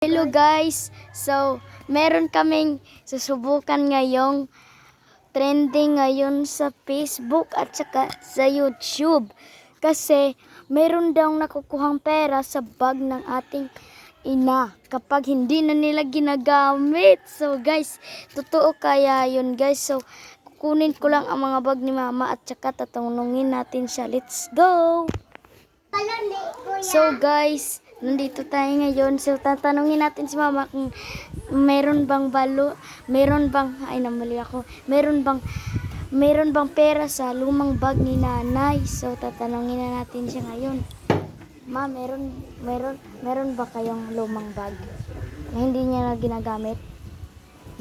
Hello guys! So, meron kaming susubukan ngayong trending ngayon sa Facebook at saka sa YouTube. Kasi meron daw nakukuhang pera sa bag ng ating ina kapag hindi na nila ginagamit. So guys, totoo kaya yun guys. So, kukunin ko lang ang mga bag ni mama at saka tatanungin natin siya. Let's go! So guys, nandito tayo ngayon. So tatanungin natin si mama kung meron bang meron bang pera sa lumang bag ni nanay. So tatanungin na natin siya ngayon. Ma, meron ba kayong lumang bag na hindi niya na ginagamit?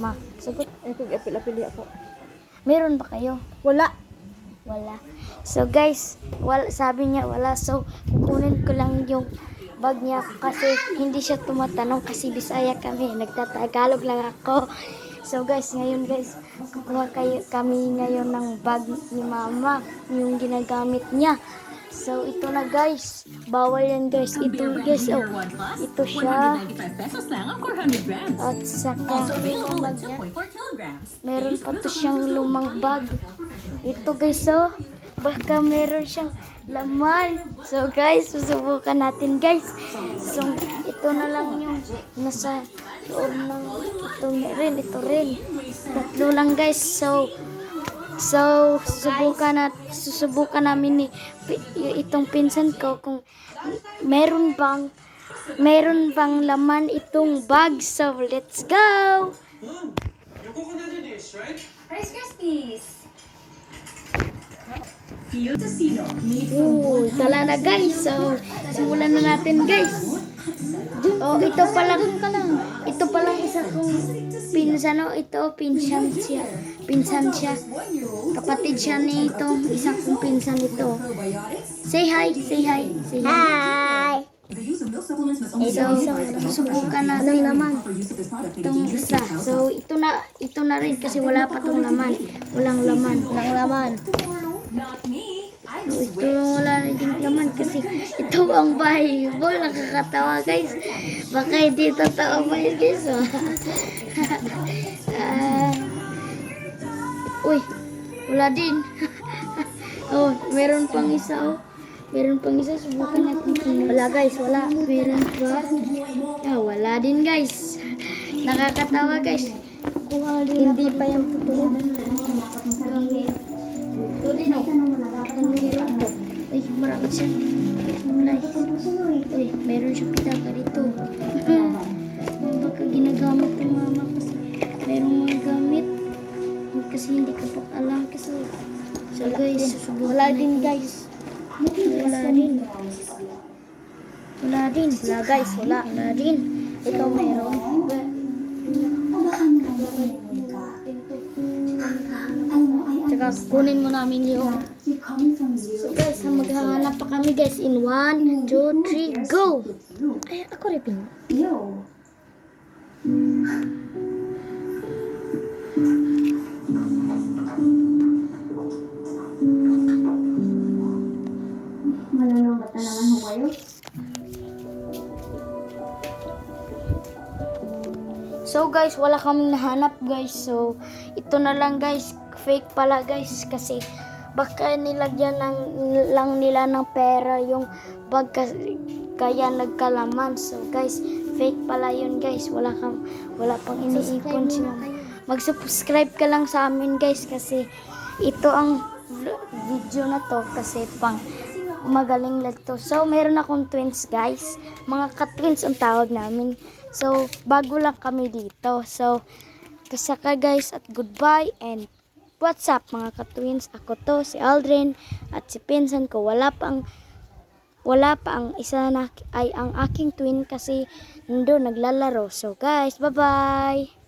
Ma, sagot. Apil-apili ako. Meron ba kayo? Wala. Wala. So guys, sabi niya wala. So kukunin ko lang yung bag niya kasi hindi siya tumatanong kasi Bisaya kami. Nagtatagalog lang ako. So guys, ngayon guys, kukuha kami ngayon ng bag ni mama, yung ginagamit niya. So ito na guys. Bawal yan guys. Ito guys, oh. Ito siya. At saka meron pa to siyang lumang bag. Ito guys, oh. Baka meron siyang laman. So guys, susubukan natin guys. So ito na lang yung nasa loob ng ito rin. Tatlo lang guys. So susubukan namin ni itong pinsan ko kung meron bang laman itong bag. So let's go. Rice Krispies. Tala na guys. So simulan na natin guys. Oh, ito pa lang isa kong pinsan. Oh, ito pinsan siya. Kapatid siya ni itong isang kong pinsan ito. Say hi. Hi. So, subukan natin naman itong isa. So, ito na rin kasi wala pa tong laman. Walang laman. So, ito wala rin yung laman kasi ito ang Bible. Nakakatawa guys. Baka hindi totoo ba yun guys? Uy, wala din. Oh, meron pang isa. Subukan natin. Wala guys, wala. Meron pa. Wala din guys. Nakakatawa guys. Hindi pa yung totoo. Ito din oh. Uy, marami siya. Uy, meron siya pitaka dito. Baka ginagamit ng mama kasi merong mga gamit. Kasi hindi ka pa alam kasi. So guys, wala din guys. Wala guys, wala din. Ikaw meron. Tsaka kunin mo namin yung. So guys, maghahanap pa kami guys in 1, 2, 3, go! Ay, ako rin. So guys, wala kaming nahanap guys. So ito na lang guys. Fake pala guys kasi baka nilagyan lang nila ng pera yung bag kaya nagkalaman. So guys, fake pala yun guys. Wala pang iniipon siya. Mag-subscribe ka lang sa amin guys kasi ito ang video na to kasi pang magaling lang to. So meron akong twins guys. Mga ka-twins ang tawag namin. So bago lang kami dito. So kasaka guys at goodbye and what's up mga ka-twins. Ako to si Aldrin at si pinsan ko. Wala pa ang isa na ay ang aking twin kasi nandun naglalaro. So guys, bye bye.